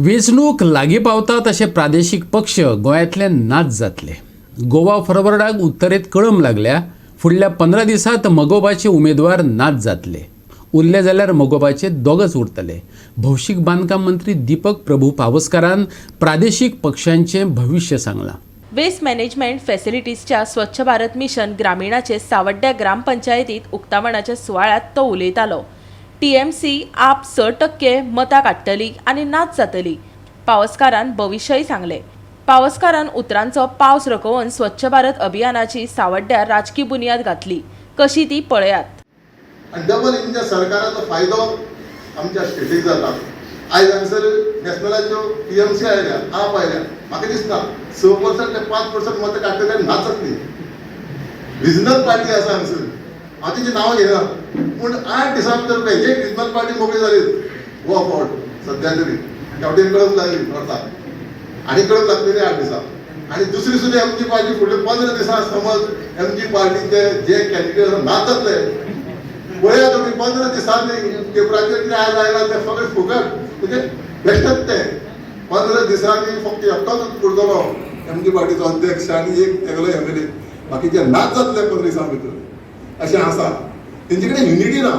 वेंचणूक लागीं पावता तशे प्रादेशीक पक्ष गोंयांतले नाच जातले. गोवा फॉरवर्डाक उत्तरेत कळम लागल्या. फुडल्या 15 दिसांत मगोबाचे उमेदवार नाच जातले. उरले जाल्यार मगोबाचे दोगच उरतले. भौशीक बांदकाम मंत्री दीपक प्रभू पावसकारान प्रादेशीक पक्षांचें भविष्य सांगलां. वेस्ट मॅनेजमेंट फॅसिलिटीजच्या स्वच्छ भारत मिशन ग्रामीणाचे सावड्ड्या ग्रामपंचायतीत उक्तावणाच्या सुवाळ्यात तो उलयतालो. TMC आप 6% मतां काडटली आनी नाच जातली. पावसकारान भविष्यय सांगले. पावसकारान उतरांचो पावस रोखोवन स्वच्छ भारत अभियानाची सावड्ड्या राजकी बुनियाद घातली. कशी ती पळयात. डबल इंजिन सरकाराचो फायदो आमच्या स्टेटीक जाता. आयज हांगसर नॅशनलाच्यो TMC आयल्या, आप आयल्या. म्हाका दिसना 6% ते 5% मतां काडटले नाचतली. रिजनल पार्टी आसा हांगसर, हांव तिचें नांव घेना, पूण 8 दिसां भितर एक रिजनल पार्टी मोकळी जाली गोवा फॉर्ड सद्या तरी गांवठीन कळम लागली नॉर्थाक आनी कळम लागतली 8 दिसां. आनी दुसरी सुद्दां MG पार्टी फुडले 15 दिसां समज MG पार्टीचे जे कॅन्डिडेट नाचतले पळया तुमी 15 दिसांनी पेपराचेर कितें आज आयलां तें सगळें फुकट, म्हणजे बेश्टच तें 15 दिसांनी फक्त एकटोच उरतलो MG पार्टीचो अध्यक्ष आनी एक एकलो MLA, बाकीचे नाच जातले 15 दिसां भितर अशें आसा. तेंचे कडेन युनिटी ना.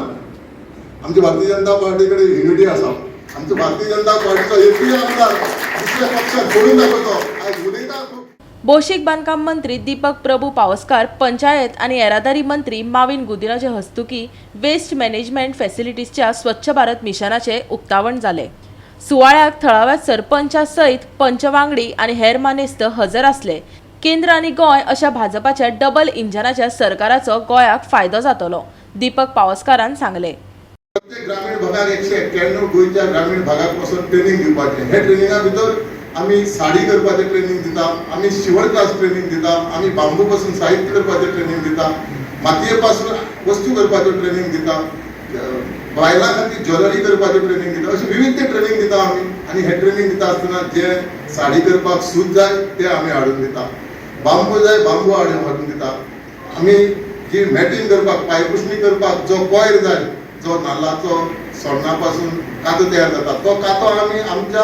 आमच्या भारतीय जनता पार्टी कडेन युनिटी आसा. आमचो भारतीय जनता पार्टीचो एकूय आमदार दुसऱ्या पक्षाक सोडून दाखयतो. आज उलयता भौशीक बांदकाम मंत्री दीपक प्रभू पावसकार, पंचायत आनी येरादारी मंत्री माविन गुदिन्याचे हस्तुकी वेस्ट मॅनेजमेंट फॅसिलिटीजच्या स्वच्छ भारत मिशनाचे उक्तावण जाले. सुवाळ्याक थळाव्या सरपंचा सयत पंचवांगडी आनी हेर मानेस्त हजर आसले. केंद्र आनी गोंय अशा भाजपाच्या डबल इंजनाच्या सरकाराचो गोंयाक फायदो जातलो. दीपक पावसकारान सांगले. प्रत्येक ग्रामीण भागाक 191 गोंयच्या ग्रामीण भागाक पासून ट्रेनिंग दिवपाचें. हे ट्रेनिंगा भितर आमी साडी करपाचें ट्रेनिंग दिता, आमी शिवण क्लास ट्रेनिंग दिता, आमी बांबू पासून साहित्य करपाचें ट्रेनिंग दिता, मातये पासून वस्तू करपाचें ट्रेनिंग दिता, बायलां खातीर ज्वेलरी करपाचें ट्रेनिंग दिता. अशें विविध ट्रेनिंग दिता आमी. आनी हे ट्रेनिंग दिता आसतना जे साडी करपाक सूत जाय ते आमी हाडून दिता, बांबू जाय बांबू हाडून दिता. आमी जी मॅटींग करपाक पांयपुसणी करपाक जो कॉयर जाय, जो नाल्लाचो सोण्णा पासून कातो तयार जाता, तो कातो आमी आमच्या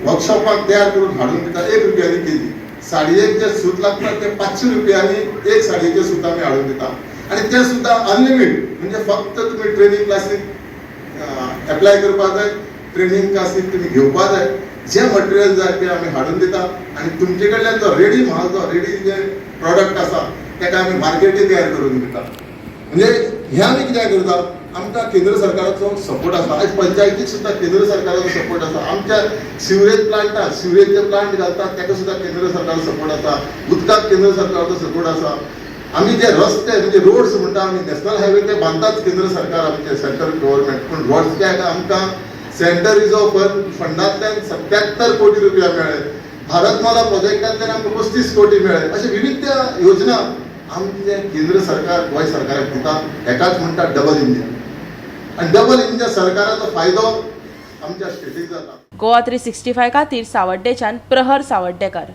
वर्कशॉपाक तयार करून हाडून दिता. 1 रुपयांनी केजी. साडयेक जे सूत लागता ते 500 रुपयांनी एक साडयेचें सूत आमी हाडून दिता. आनी ते सुद्दां अनलिमीट, म्हणजे फक्त तुमी ट्रेनिंग क्लासीक एप्लाय करपाक जाय, ट्रेनिंग क्लासीक तुमी घेवपाक जाय, जे मटेरियल जाय ते आमी हाडून दिता. आनी तुमचे कडल्यान जो रेडी म्हाल, जो रेडी जे प्रॉडक्ट आसा तेका आमी मार्केटी तयार करून दिता. म्हणजे हे आमी कित्याक करता, आमकां केंद्र सरकाराचो सपोर्ट आसा. आयज पंचायतीक सुद्दां केंद्र सरकाराचो सपोर्ट आसा. आमच्या सिवरेज प्लांटाक सिवरेज जे प्लांट घालतात तेका सुद्दां केंद्र सरकाराचो सपोर्ट आसा. उदकाक केंद्र सरकाराचो सपोर्ट आसा. आमी जे रस्ते म्हणजे रोड्स म्हणटा आमी नॅशनल हायवे ते बांदतात केंद्र सरकार, आमचे सेंट्रल गव्हर्नमेंट. पूण रोड्सच्या आमकां सेंटर रिझर्व फंडांतल्यान 77 कोटी रुपया मेळ्ळे. भारतमाला प्रोजेक्टांतल्यान आमकां 35 कोटी मेळ्ळे. अशे विविध योजना आमचे केंद्र सरकार गोंय सरकाराक दिता. हेकाच म्हणटा डबल इंजिन. आनी डबल इंजिन सरकाराचो फायदो आमच्या स्टेटीक जाता. गोवा 365 खातीर सावड्डेच्यान प्रहर सावड्डेकार.